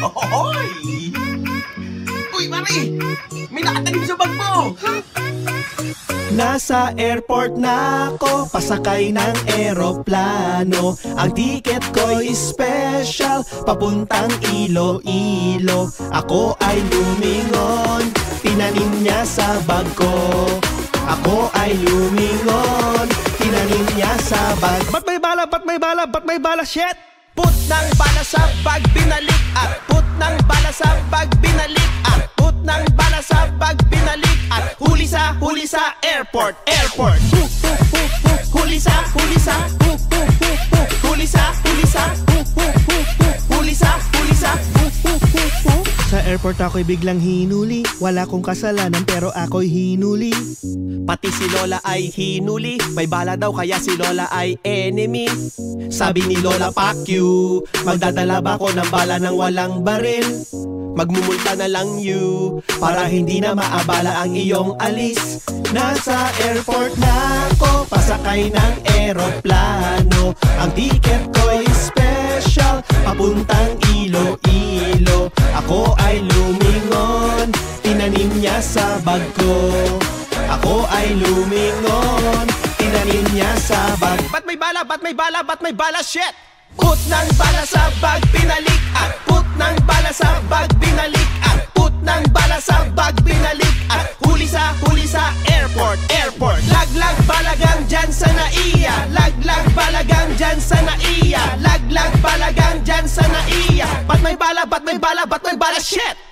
Hoy! Uy, Mari! May nakatanim sa bag mo! Nasa airport na ako, pasakay ng eroplano. Ang ticket ko'y special, papuntang Iloilo. Ako ay lumingon, tinanim niya sa bag ko. Ako ay lumingon, tinanim niya sa bag. Ba't may bala? Ba't may bala? Ba't may bala? Shit! Put ng bala sa bag, binalik at put ng bala sa bag, binalik at put ng bala sa bag, binalik at huli sa airport, airport. Huli sa huli sa huli sa Sa airport ako'y biglang hinuli. Wala kong kasalanan pero ako'y hinuli. Pati si Lola ay hinuli. May bala daw kaya si Lola ay enemy. Sabi ni Lola, "Fuck you, magdadala ba ako ng bala ng walang baril? Magmumulta na lang you, para hindi na maabala ang iyong alis." Nasa airport na ako, pasakay ng eroplano. Ang ticket ko'y special, papuntang Iloilo. Ako ay lumingon, tinanim niya sa bag ko. Ako ay lumingon, tinanim niya sa bag. Ba't may bala? Ba't may bala? Ba't may bala? Shit! Put ng bala sa bag, pinalik at put ng bala sa bag, pinalik at put ng bala sa bag, pinalik at huli sa airport, airport. Laglag balagang dyan sa naiya, laglag balagang dyan sa naiya, laglag balagang dyan sa naiya. Ba't may bala? Ba't may bala? Ba't may bala? Shit!